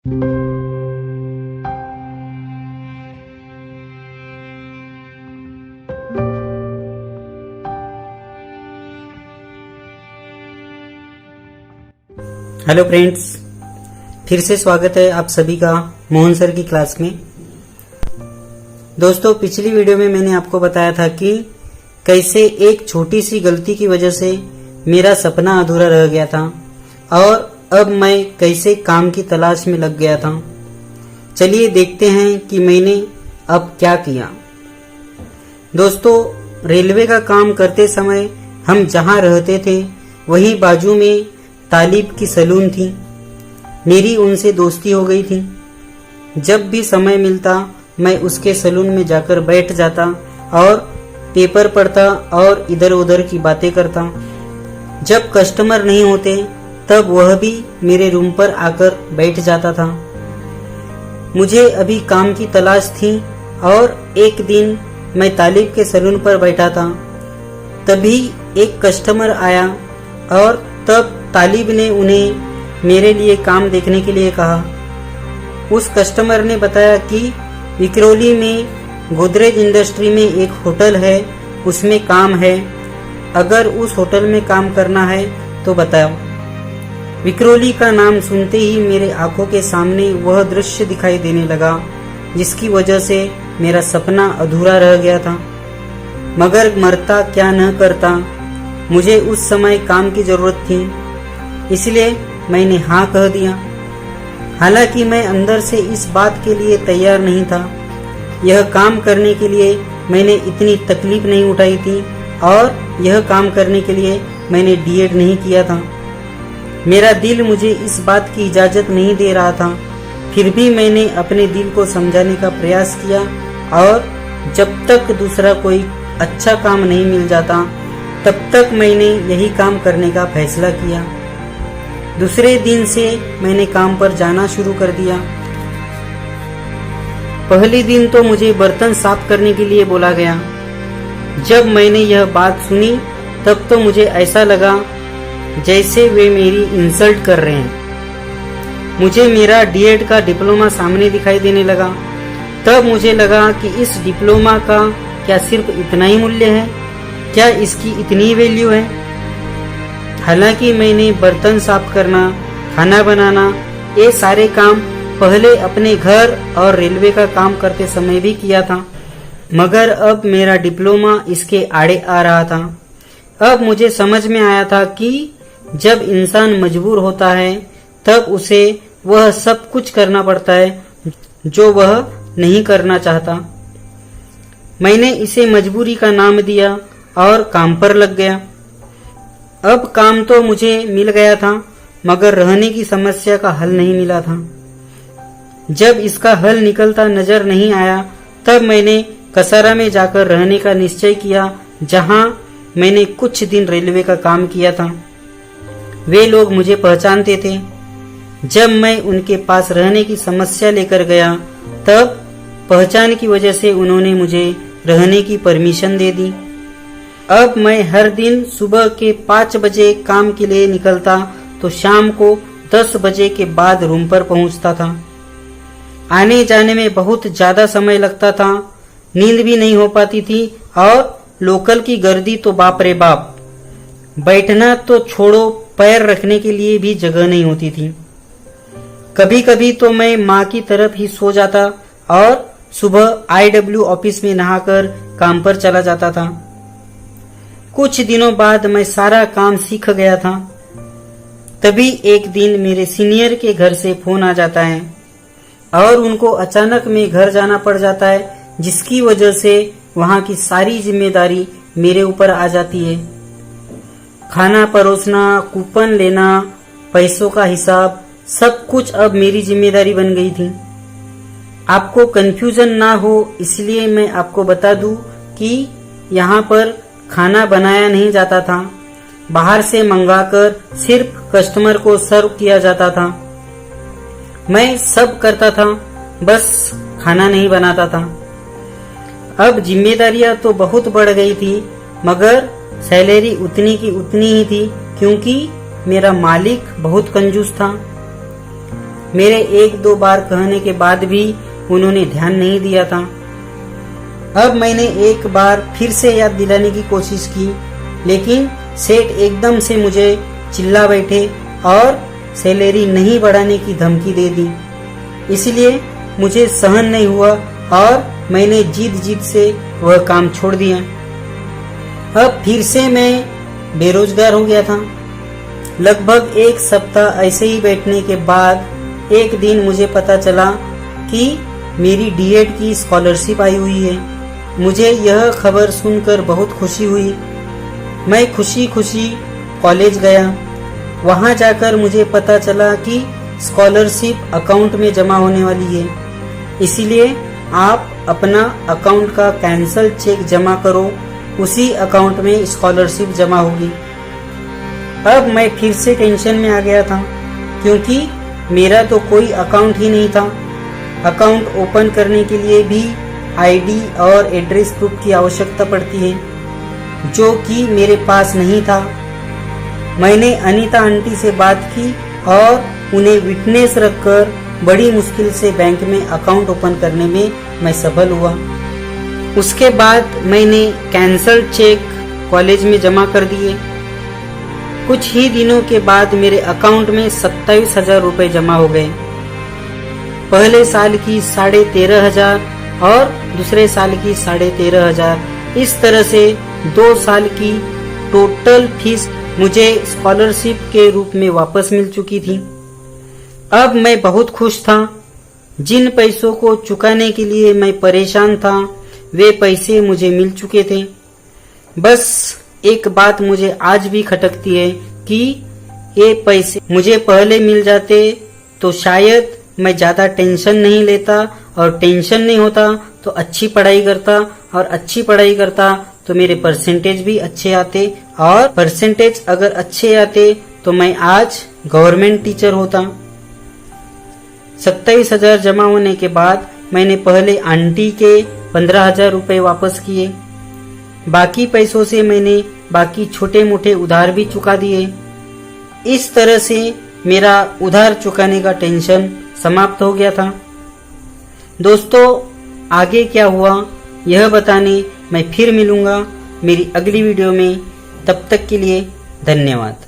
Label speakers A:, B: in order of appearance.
A: Hello friends, फिर से स्वागत है आप सभी का मोहन सर की क्लास में। दोस्तों, पिछली वीडियो में मैंने आपको बताया था कि कैसे एक छोटी सी गलती की वजह से मेरा सपना अधूरा रह गया था और अब मैं कैसे काम की तलाश में लग गया था। चलिए देखते हैं कि मैंने अब क्या किया। दोस्तों, रेलवे का काम करते समय हम जहां रहते थे वहीं बाजू में तालिब की सैलून थी। मेरी उनसे दोस्ती हो गई थी। जब भी समय मिलता मैं उसके सैलून में जाकर बैठ जाता और पेपर पढ़ता और इधर उधर की बातें करता। जब कस्टमर नहीं होते तब वह भी मेरे रूम पर आकर बैठ जाता था। मुझे अभी काम की तलाश थी और एक दिन मैं तालिब के सैलून पर बैठा था। तभी एक कस्टमर आया और तब तालिब ने उन्हें मेरे लिए काम देखने के लिए कहा। उस कस्टमर ने बताया कि विक्रोली में गोदरेज इंडस्ट्री में एक होटल है, उसमें काम है, अगर उस होटल में काम करना है तो बताओ। विक्रोली का नाम सुनते ही मेरे आंखों के सामने वह दृश्य दिखाई देने लगा जिसकी वजह से मेरा सपना अधूरा रह गया था। मगर मरता क्या न करता, मुझे उस समय काम की जरूरत थी, इसलिए मैंने हाँ कह दिया। हालांकि मैं अंदर से इस बात के लिए तैयार नहीं था। यह काम करने के लिए मैंने इतनी तकलीफ नहीं उठाई थी और यह काम करने के लिए मैंने डीएड नहीं किया था। मेरा दिल मुझे इस बात की इजाजत नहीं दे रहा था। फिर भी मैंने अपने दिल को समझाने का प्रयास किया और जब तक दूसरा कोई अच्छा काम नहीं मिल जाता तब तक मैंने यही काम करने का फैसला किया। दूसरे दिन से मैंने काम पर जाना शुरू कर दिया। पहले दिन तो मुझे बर्तन साफ करने के लिए बोला गया। जब मैंने यह बात सुनी तब तो मुझे ऐसा लगा जैसे वे मेरी इंसल्ट कर रहे हैं। मुझे मेरा डीएड का डिप्लोमा सामने दिखाई देने लगा। तब मुझे लगा कि इस डिप्लोमा का क्या सिर्फ इतना ही मूल्य है? क्या इसकी इतनी वैल्यू है? हालांकि मैंने बर्तन साफ करना, खाना बनाना, ये सारे काम पहले अपने घर और रेलवे का काम करते समय भी किया था, मगर अब मेरा डिप्लोमा इसके आड़े आ रहा था। अब मुझे समझ में आया था कि जब इंसान मजबूर होता है तब उसे वह सब कुछ करना पड़ता है जो वह नहीं करना चाहता। मैंने इसे मजबूरी का नाम दिया और काम पर लग गया। अब काम तो मुझे मिल गया था मगर रहने की समस्या का हल नहीं मिला था। जब इसका हल निकलता नजर नहीं आया तब मैंने कसारा में जाकर रहने का निश्चय किया, जहां मैंने कुछ दिन रेलवे का काम किया था। वे लोग मुझे पहचानते थे। जब मैं उनके पास रहने की समस्या लेकर गया तब पहचान की वजह से उन्होंने मुझे रहने की परमिशन दे दी। अब मैं हर दिन सुबह के 5 बजे काम के लिए निकलता तो शाम को 10 बजे के बाद रूम पर पहुंचता था। आने जाने में बहुत ज्यादा समय लगता था, नींद भी नहीं हो पाती थी और लोकल की गर्दी तो बाप रे बाप, बैठना तो छोड़ो, पैर रखने के लिए भी जगह नहीं होती थी। कभी कभी तो मैं माँ की तरफ ही सो जाता और सुबह IW ऑफिस में नहाकर काम पर चला जाता था। कुछ दिनों बाद मैं सारा काम सीख गया था। तभी एक दिन मेरे सीनियर के घर से फोन आ जाता है और उनको अचानक में घर जाना पड़ जाता है, जिसकी वजह से वहां की सारी जिम्मेदारी मेरे ऊपर आ जाती है। खाना परोसना, कूपन लेना, पैसों का हिसाब, सब कुछ अब मेरी जिम्मेदारी बन गई थी। आपको कंफ्यूजन ना हो इसलिए मैं आपको बता दूं कि यहाँ पर खाना बनाया नहीं जाता था, बाहर से मंगाकर सिर्फ कस्टमर को सर्व किया जाता था। मैं सब करता था, बस खाना नहीं बनाता था। अब जिम्मेदारियां तो बहुत बढ़ गई थी मगर सैलरी उतनी की उतनी ही थी, क्योंकि मेरा मालिक बहुत कंजूस था। मेरे 1-2 बार कहने के बाद भी उन्होंने ध्यान नहीं दिया था। अब मैंने एक बार फिर से याद दिलाने की कोशिश की, लेकिन सेठ एकदम से मुझे चिल्ला बैठे और सैलरी नहीं बढ़ाने की धमकी दे दी। इसलिए मुझे सहन नहीं हुआ और मैंने जीत से वह काम छोड़ दिया। अब फिर से मैं बेरोजगार हो गया था। लगभग 1 सप्ताह ऐसे ही बैठने के बाद एक दिन मुझे पता चला कि मेरी डीएड की स्कॉलरशिप आई हुई है। मुझे यह खबर सुनकर बहुत खुशी हुई। मैं खुशी खुशी कॉलेज गया। वहां जाकर मुझे पता चला कि स्कॉलरशिप अकाउंट में जमा होने वाली है, इसीलिए आप अपना अकाउंट का कैंसल चेक जमा करो, उसी अकाउंट में स्कॉलरशिप जमा होगी। अब मैं फिर से टेंशन में आ गया था, क्योंकि मेरा तो कोई अकाउंट ही नहीं था। अकाउंट ओपन करने के लिए भी आईडी और एड्रेस प्रूफ की आवश्यकता पड़ती है, जो कि मेरे पास नहीं था। मैंने अनीता आंटी से बात की और उन्हें विटनेस रखकर बड़ी मुश्किल से बैंक में अकाउंट ओपन करने में मैं सफल हुआ। उसके बाद मैंने कैंसल चेक कॉलेज में जमा कर दिए। कुछ ही दिनों के बाद मेरे अकाउंट में 27,000 रुपए जमा हो गए। पहले साल की 13,500 और दूसरे साल की 13,500, इस तरह से 2 साल की टोटल फीस मुझे स्कॉलरशिप के रूप में वापस मिल चुकी थी। अब मैं बहुत खुश था। जिन पैसों को चुकाने के लिए मैं परेशान था, वे पैसे मुझे मिल चुके थे। बस एक बात मुझे आज भी खटकती है कि ये पैसे मुझे पहले मिल जाते तो शायद मैं ज्यादा टेंशन नहीं लेता, और टेंशन नहीं होता तो अच्छी पढ़ाई करता, और अच्छी पढ़ाई करता तो मेरे परसेंटेज भी अच्छे आते, और परसेंटेज अगर अच्छे आते तो मैं आज गवर्नमेंट टीचर होता। 27,000 जमा होने के बाद मैंने पहले आंटी के 15,000 रुपए वापस किए। बाकी पैसों से मैंने बाकी छोटे मोटे उधार भी चुका दिए। इस तरह से मेरा उधार चुकाने का टेंशन समाप्त हो गया था। दोस्तों, आगे क्या हुआ यह बताने मैं फिर मिलूंगा मेरी अगली वीडियो में। तब तक के लिए धन्यवाद।